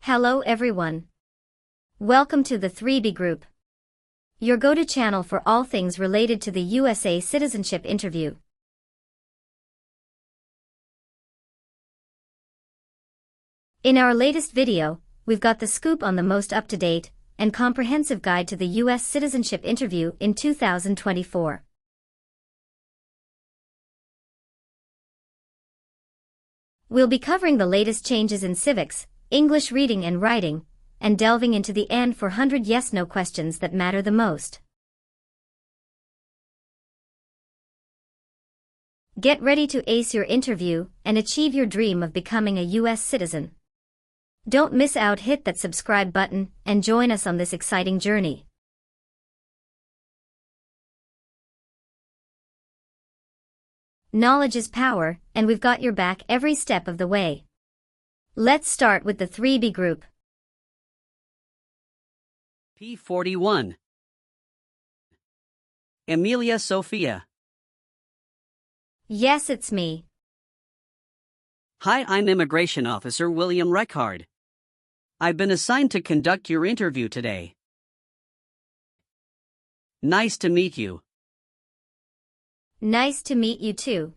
Hello everyone. Welcome to the 3B Group, your go-to channel for all things related to the USA citizenship interview. In our latest video, we've got the scoop on the most up-to-date and comprehensive guide to the US citizenship interview in 2024. We'll be covering the latest changes in civics, English reading and writing, and delving into the N-400 yes-no questions that matter the most. Get ready to ace your interview and achieve your dream of becoming a US citizen. Don't miss out, hit that subscribe button and join us on this exciting journey. Knowledge is power, and we've got your back every step of the way. Let's start with the 3B Group. P41. Emilia Sophia. Yes, it's me. Hi, I'm Immigration Officer William Reckard. I've been assigned to conduct your interview today. Nice to meet you. Nice to meet you too.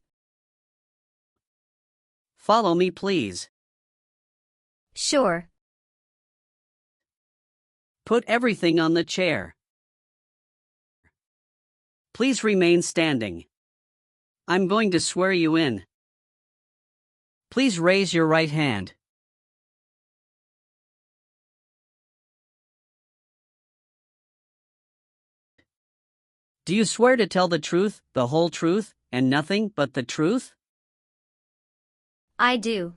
Follow me, please. Sure. Put everything on the chair. Please remain standing. I'm going to swear you in. Please raise your right hand. Do you swear to tell the truth, the whole truth, and nothing but the truth? I do.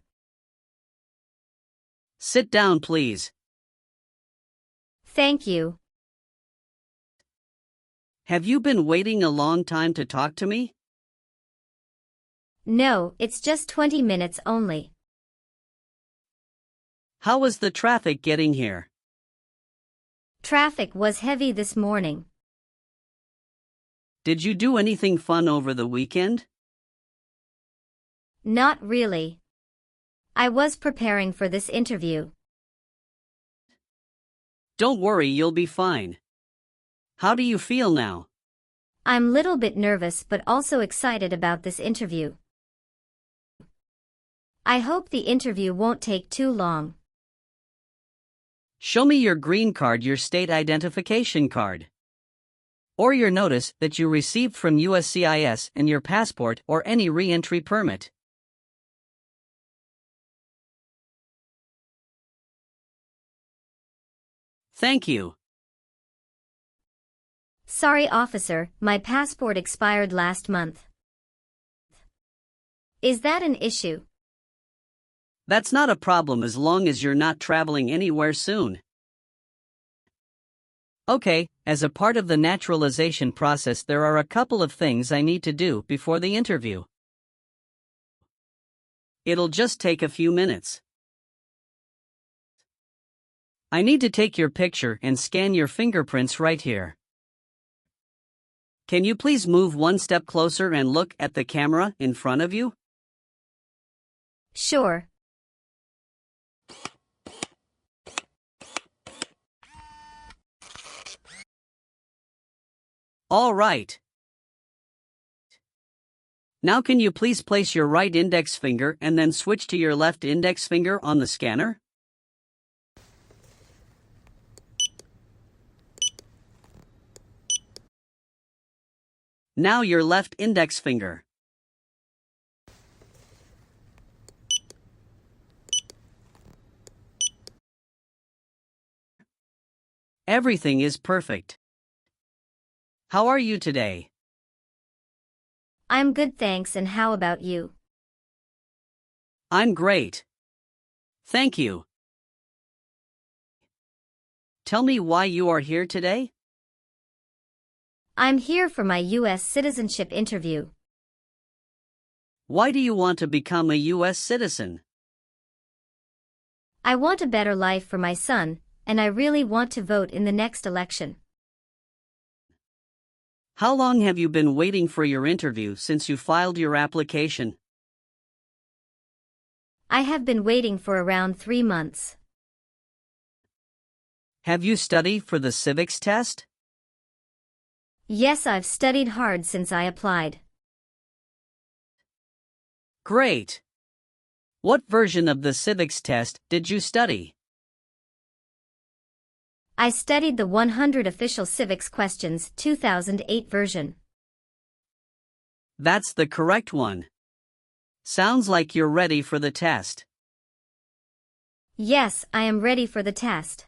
Sit down, please. Thank you. Have you been waiting a long time to talk to me? No, it's just 20 minutes only. How was the traffic getting here? Traffic was heavy this morning. Did you do anything fun over the weekend? Not really. I was preparing for this interview. Don't worry, you'll be fine. How do you feel now? I'm a little bit nervous but also excited about this interview. I hope the interview won't take too long. Show me your green card, your state identification card, or your notice that you received from USCIS, and your passport or any re-entry permit. Thank you. Sorry, officer, my passport expired last month. Is that an issue? That's not a problem as long as you're not traveling anywhere soon. Okay, as a part of the naturalization process, there are a couple of things I need to do before the interview. It'll just take a few minutes. I need to take your picture and scan your fingerprints right here. Can you please move one step closer and look at the camera in front of you? Sure. All right. Now can you please place your right index finger and then switch to your left index finger on the scanner? Now your left index finger. Everything is perfect. How are you today? I'm good, thanks, and how about you? I'm great. Thank you. Tell me why you are here today? I'm here for my US citizenship interview. Why do you want to become a US citizen? I want a better life for my son, and I really want to vote in the next election. How long have you been waiting for your interview since you filed your application? I have been waiting for around 3 months. Have you studied for the civics test? Yes, I've studied hard since I applied. Great! What version of the civics test did you study? I studied the 100 Official Civics Questions 2008 version. That's the correct one. Sounds like you're ready for the test. Yes, I am ready for the test.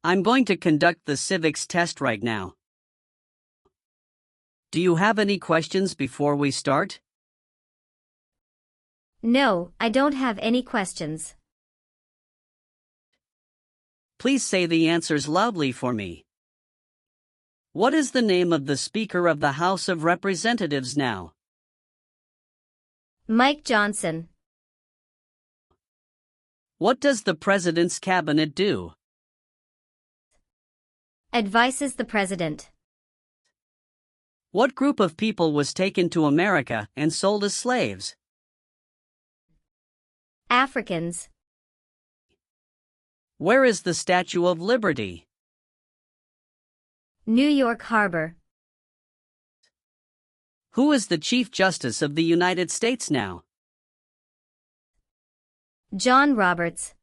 I'm going to conduct the civics test right now. Do you have any questions before we start? No, I don't have any questions. Please say the answers loudly for me. What is the name of the Speaker of the House of Representatives now? Mike Johnson. What does the President's Cabinet do? Advises the President. What group of people was taken to America and sold as slaves? Africans. Where is the Statue of Liberty? New York Harbor. Who is the Chief Justice of the United States now? John Roberts.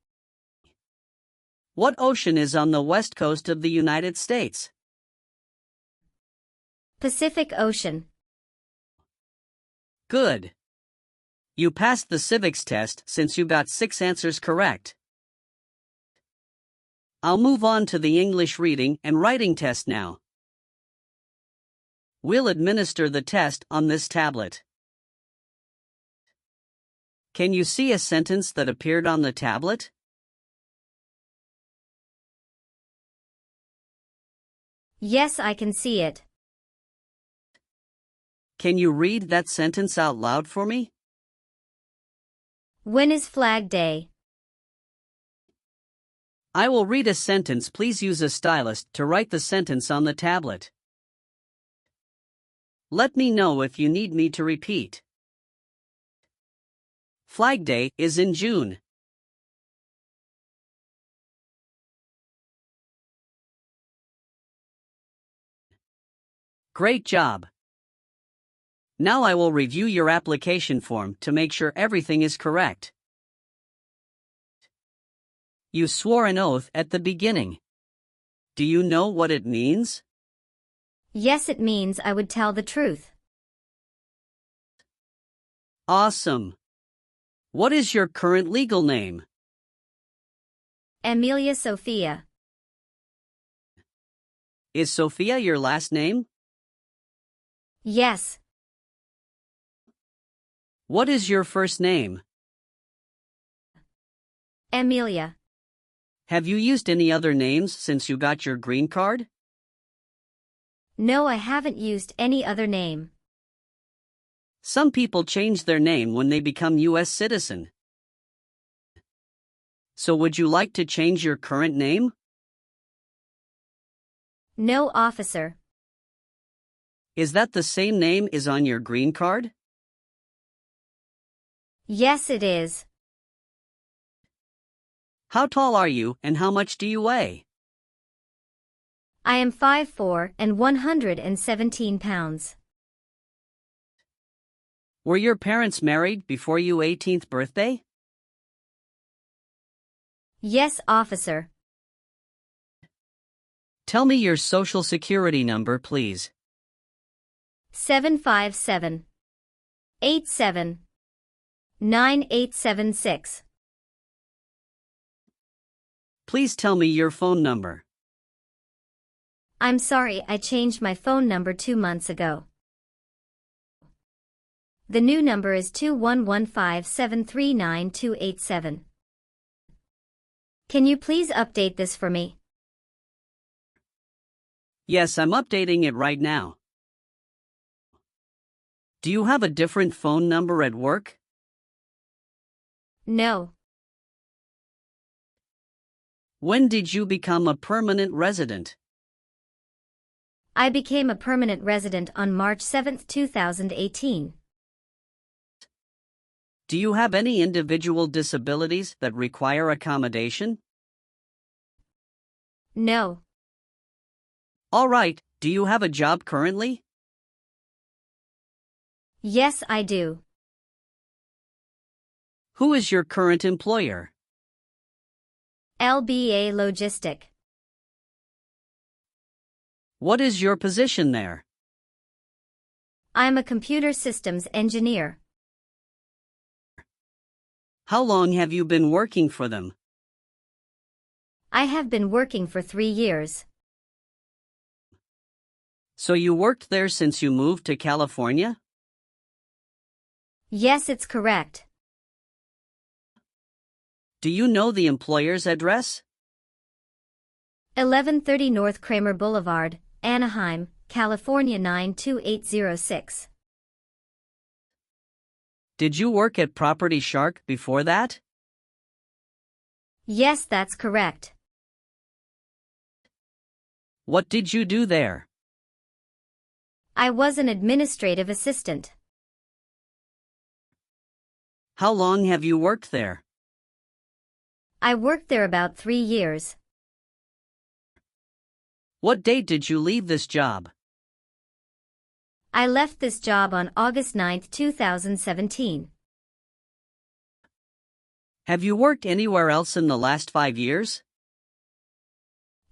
What ocean is on the west coast of the United States? Pacific Ocean. Good. You passed the civics test since you got 6 answers correct. I'll move on to the English reading and writing test now. We'll administer the test on this tablet. Can you see a sentence that appeared on the tablet? Yes, I can see it. Can you read that sentence out loud for me? When is Flag Day? I will read a sentence. Please use a stylus to write the sentence on the tablet. Let me know if you need me to repeat. Flag Day is in June. Great job. Now I will review your application form to make sure everything is correct. You swore an oath at the beginning. Do you know what it means? Yes, it means I would tell the truth. Awesome. What is your current legal name? Amelia Sophia. Is Sophia your last name? Yes. What is your first name? Amelia. Have you used any other names since you got your green card? No, I haven't used any other name. Some people change their name when they become U.S. citizen. So would you like to change your current name? No, officer. Is that the same name as on your green card? Yes, it is. How tall are you and how much do you weigh? I am 5'4" and 117 pounds. Were your parents married before your 18th birthday? Yes, officer. Tell me your social security number, please. 757 87 9876. Please tell me your phone number. I'm sorry, I changed my phone number 2 months ago. The new number is 2115739287. Can you please update this for me? Yes, I'm updating it right now. Do you have a different phone number at work? No. When did you become a permanent resident? I became a permanent resident on March 7, 2018. Do you have any individual disabilities that require accommodation? No. All right, do you have a job currently? Yes, I do. Who is your current employer? LBA Logistic. What is your position there? I'm a computer systems engineer. How long have you been working for them? I have been working for 3 years. So you worked there since you moved to California? Yes, it's correct. Do you know the employer's address? 1130 North Kramer Boulevard, Anaheim, California 92806. Did you work at Property Shark before that? Yes, that's correct. What did you do there? I was an administrative assistant. How long have you worked there? I worked there about 3 years. What date did you leave this job? I left this job on August 9, 2017. Have you worked anywhere else in the last 5 years?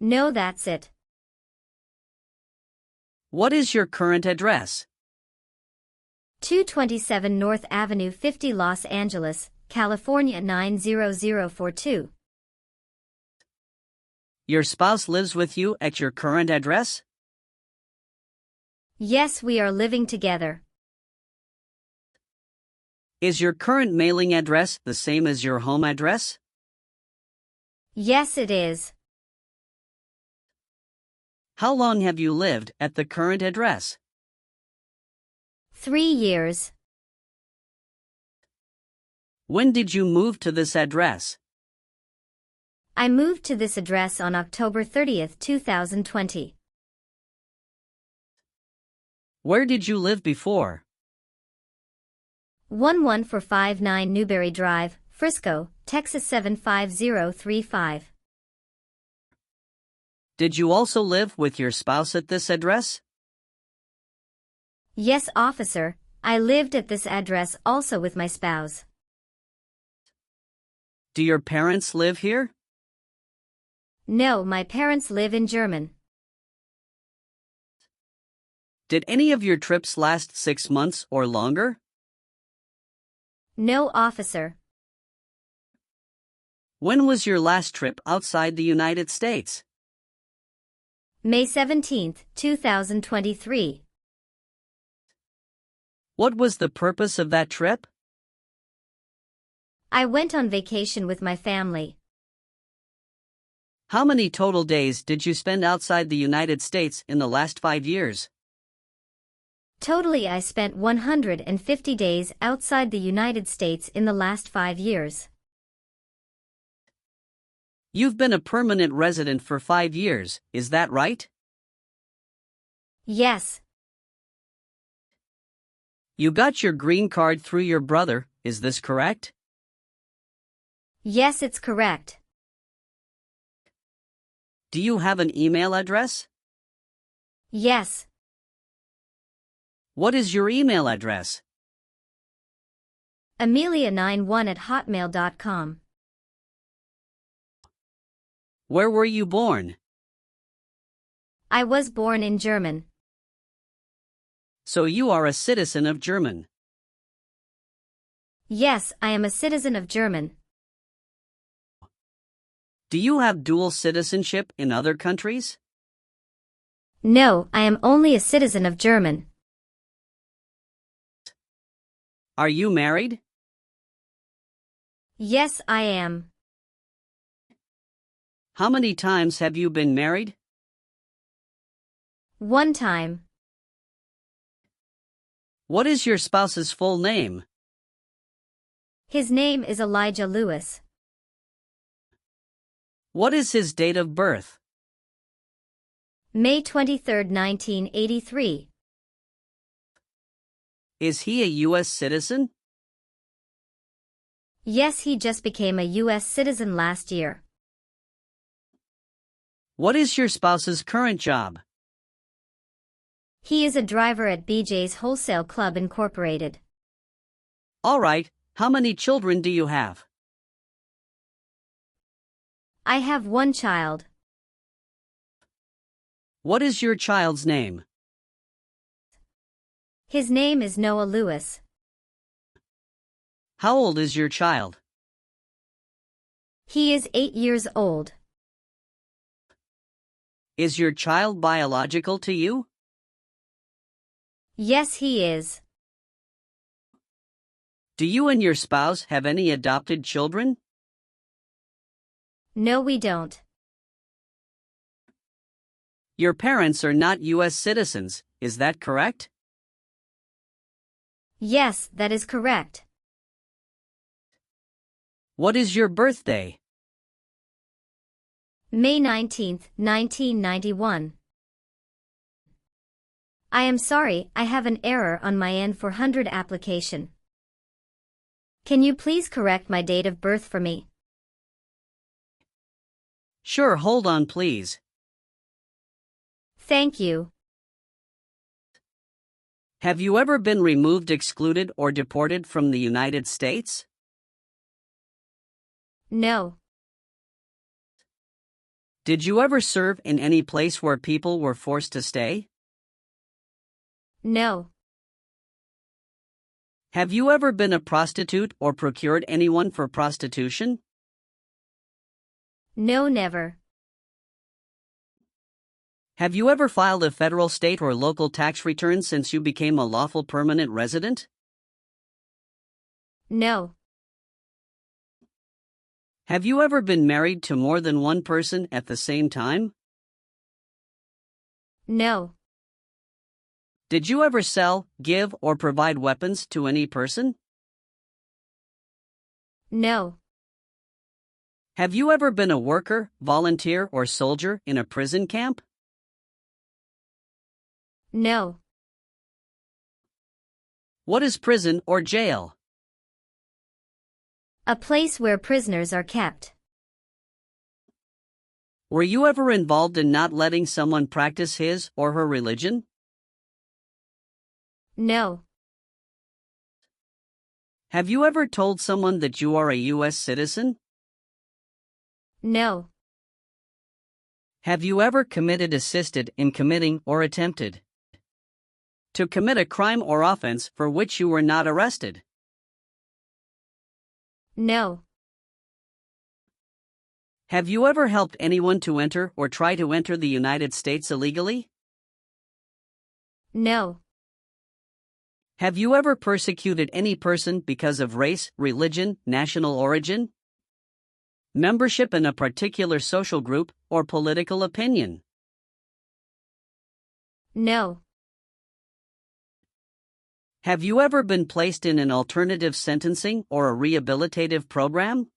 No, that's it. What is your current address? 227 North Avenue 50 Los Angeles, California 90042. Your spouse lives with you at your current address? Yes, we are living together. Is your current mailing address the same as your home address? Yes, it is. How long have you lived at the current address? 3 years. When did you move to this address? I moved to this address on October 30, 2020. Where did you live before? 11459 Newberry Drive, Frisco, Texas 75035. Did you also live with your spouse at this address? Yes, officer, I lived at this address also with my spouse. Do your parents live here? No, my parents live in Germany. Did any of your trips last 6 months or longer? No, officer. When was your last trip outside the United States? May 17, 2023. What was the purpose of that trip? I went on vacation with my family. How many total days did you spend outside the United States in the last 5 years? Totally, I spent 150 days outside the United States in the last 5 years. You've been a permanent resident for 5 years, is that right? Yes. You got your green card through your brother, is this correct? Yes, it's correct. Do you have an email address? Yes. What is your email address? Amelia91@hotmail.com. Where were you born? I was born in Germany. So you are a citizen of Germany. Yes, I am a citizen of Germany. Do you have dual citizenship in other countries? No, I am only a citizen of Germany. Are you married? Yes, I am. How many times have you been married? 1 time. What is your spouse's full name? His name is Elijah Lewis. What is his date of birth? May 23, 1983. Is he a U.S. citizen? Yes, he just became a U.S. citizen last year. What is your spouse's current job? He is a driver at BJ's Wholesale Club Incorporated. All right, how many children do you have? I have one child. What is your child's name? His name is Noah Lewis. How old is your child? He is 8 years old. Is your child biological to you? Yes, he is. Do you and your spouse have any adopted children? No, we don't. Your parents are not U.S. citizens, is that correct? Yes, that is correct. What is your birthday? May 19, 1991. I am sorry, I have an error on my N-400 application. Can you please correct my date of birth for me? Sure, hold on please. Thank you. Have you ever been removed, excluded, or deported from the United States? No. Did you ever serve in any place where people were forced to stay? No. Have you ever been a prostitute or procured anyone for prostitution? No, never. Have you ever filed a federal, state, or local tax return since you became a lawful permanent resident? No. Have you ever been married to more than one person at the same time? No. Did you ever sell, give, or provide weapons to any person? No. Have you ever been a worker, volunteer, or soldier in a prison camp? No. What is prison or jail? A place where prisoners are kept. Were you ever involved in not letting someone practice his or her religion? No. Have you ever told someone that you are a U.S. citizen? No. Have you ever committed, assisted in committing, or attempted to commit a crime or offense for which you were not arrested? No. Have you ever helped anyone to enter or try to enter the United States illegally? No. Have you ever persecuted any person because of race, religion, national origin, membership in a particular social group, or political opinion? No. Have you ever been placed in an alternative sentencing or a rehabilitative program?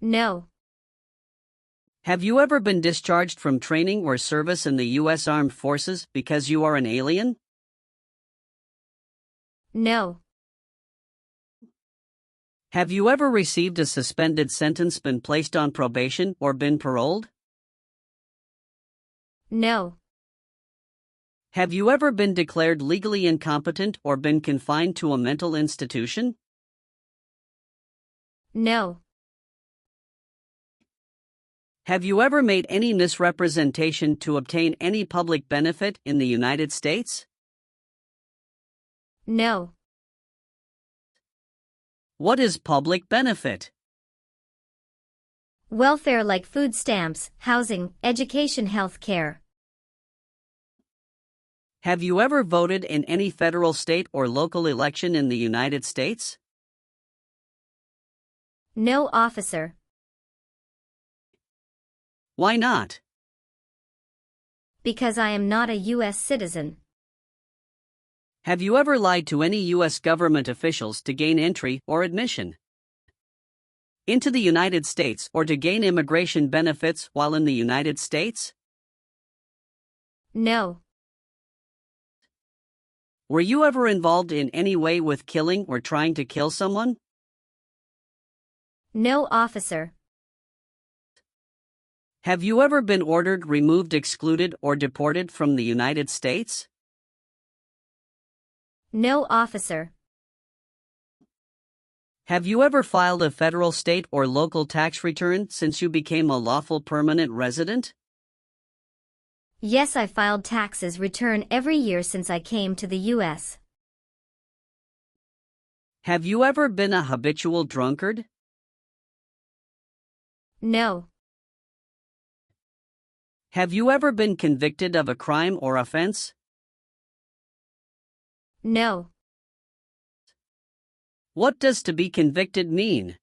No. Have you ever been discharged from training or service in the U.S. Armed Forces because you are an alien? No. Have you ever received a suspended sentence, been placed on probation, or been paroled? No. Have you ever been declared legally incompetent or been confined to a mental institution? No. Have you ever made any misrepresentation to obtain any public benefit in the United States? No. What is public benefit? Welfare like food stamps, housing, education, health care. Have you ever voted in any federal, state, or local election in the United States? No, officer. Why not? Because I am not a U.S. citizen. Have you ever lied to any U.S. government officials to gain entry or admission into the United States or to gain immigration benefits while in the United States? No. Were you ever involved in any way with killing or trying to kill someone? No, officer. Have you ever been ordered, removed, excluded, or deported from the United States? No, officer. Have you ever filed a federal, state, or local tax return since you became a lawful permanent resident? Yes, I filed taxes return every year since I came to the U.S. Have you ever been a habitual drunkard? No. Have you ever been convicted of a crime or offense? No. What does to be convicted mean?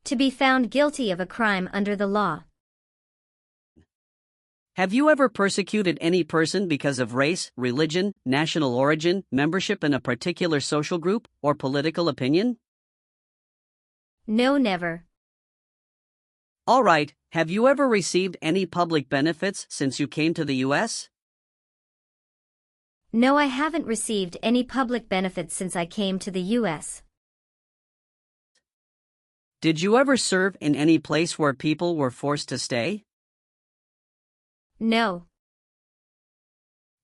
To be found guilty of a crime under the law. Have you ever persecuted any person because of race, religion, national origin, membership in a particular social group, or political opinion? No, never. All right, have you ever received any public benefits since you came to the U.S.? No, I haven't received any public benefits since I came to the U.S. Did you ever serve in any place where people were forced to stay? No.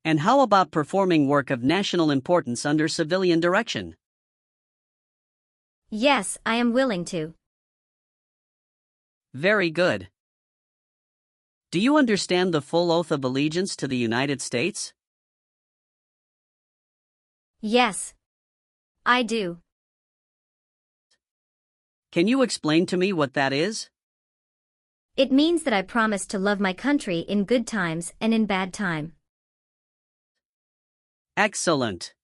And how about performing work of national importance under civilian direction? Yes, I am willing to. Very good. Do you understand the full oath of allegiance to the United States? Yes. I do. Can you explain to me what that is? It means that I promise to love my country in good times and in bad time. Excellent.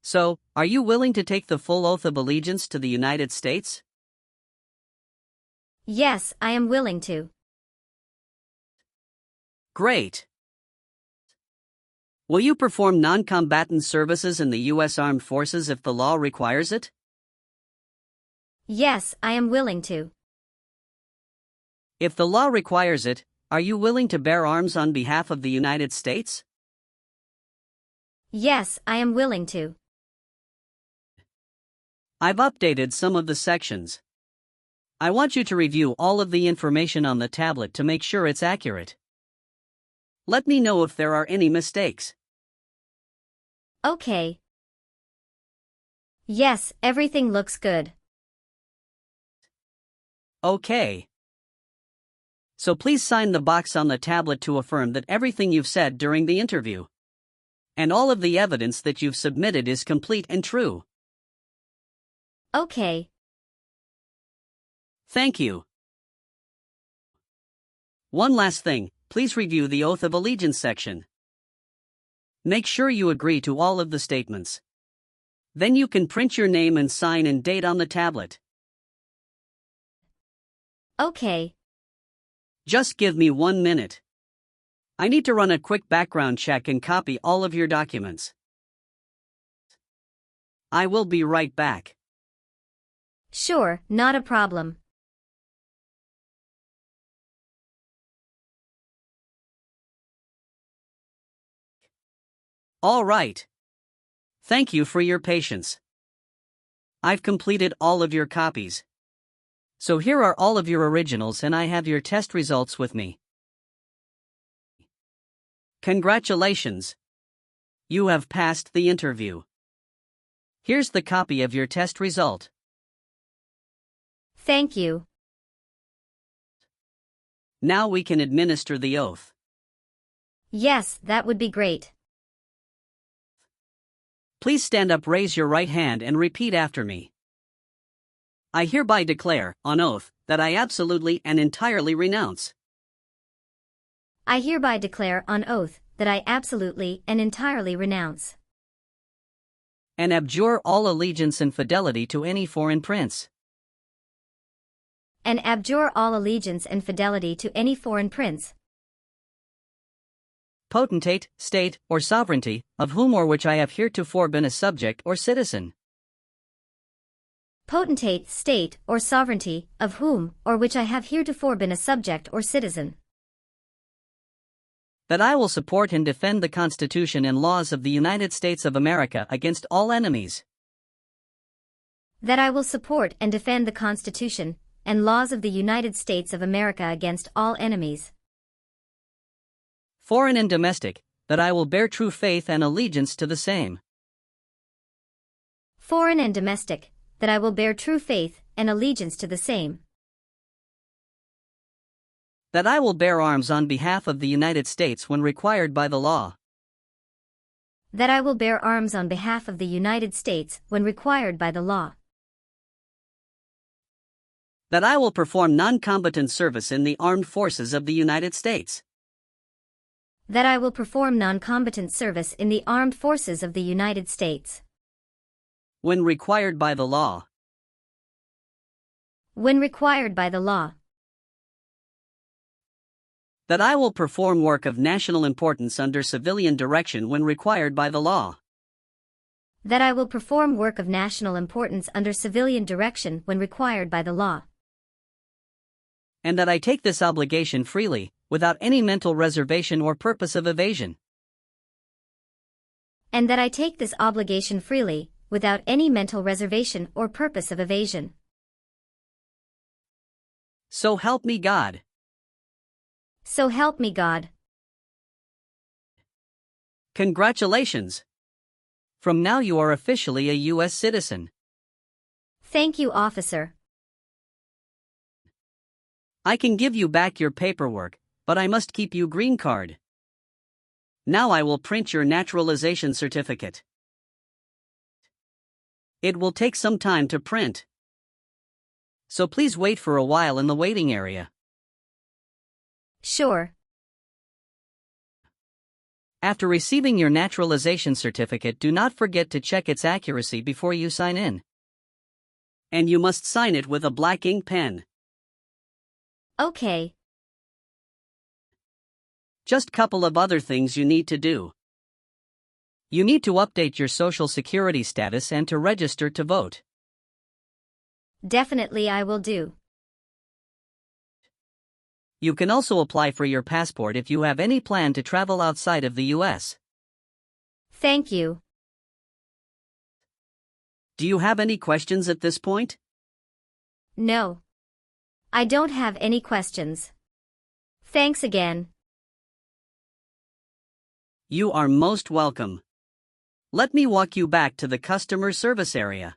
So, are you willing to take the full oath of allegiance to the United States? Yes, I am willing to. Great. Will you perform non-combatant services in the U.S. Armed Forces if the law requires it? Yes, I am willing to. If the law requires it, are you willing to bear arms on behalf of the United States? Yes, I am willing to. I've updated some of the sections. I want you to review all of the information on the tablet to make sure it's accurate. Let me know if there are any mistakes. Okay. Yes, everything looks good. Okay. So please sign the box on the tablet to affirm that everything you've said during the interview and all of the evidence that you've submitted is complete and true. Okay. Thank you. One last thing, please review the Oath of Allegiance section. Make sure you agree to all of the statements. Then you can print your name and sign and date on the tablet. Okay. Just give me 1 minute. I need to run a quick background check and copy all of your documents. I will be right back. Sure, not a problem. All right. Thank you for your patience. I've completed all of your copies. So here are all of your originals and I have your test results with me. Congratulations! You have passed the interview. Here's the copy of your test result. Thank you. Now we can administer the oath. Yes, that would be great. Please stand up, raise your right hand and repeat after me. I hereby declare, on oath, that I absolutely and entirely renounce. I hereby declare on oath that I absolutely and entirely renounce and abjure all allegiance and fidelity to any foreign prince, and abjure all allegiance and fidelity to any foreign prince, potentate, state, or sovereignty, of whom or which I have heretofore been a subject or citizen. Potentate, state, or sovereignty, of whom or which I have heretofore been a subject or citizen. That I will support and defend the Constitution and laws of the United States of America against all enemies. That I will support and defend the Constitution and laws of the United States of America against all enemies, foreign and domestic, that I will bear true faith and allegiance to the same, foreign and domestic, that I will bear true faith and allegiance to the same, that I will bear arms on behalf of the United States when required by the law, that I will bear arms on behalf of the United States when required by the law, that I will perform non-combatant service in the armed forces of the United States, that I will perform non-combatant service in the armed forces of the United States when required by the law, when required by the law, that I will perform work of national importance under civilian direction when required by the law, that I will perform work of national importance under civilian direction when required by the law, and that I take this obligation freely, without any mental reservation or purpose of evasion, and that I take this obligation freely, without any mental reservation or purpose of evasion. So help me God. So help me God. Congratulations! From now you are officially a U.S. citizen. Thank you, officer. I can give you back your paperwork, but I must keep you green card. Now I will print your naturalization certificate. It will take some time to print, so please wait for a while in the waiting area. Sure. After receiving your naturalization certificate, do not forget to check its accuracy before you sign in. And you must sign it with a black ink pen. Okay. Just couple of other things you need to do. You need to update your Social Security status and to register to vote. Definitely I will do. You can also apply for your passport if you have any plan to travel outside of the U.S. Thank you. Do you have any questions at this point? No. I don't have any questions. Thanks again. You are most welcome. Let me walk you back to the customer service area.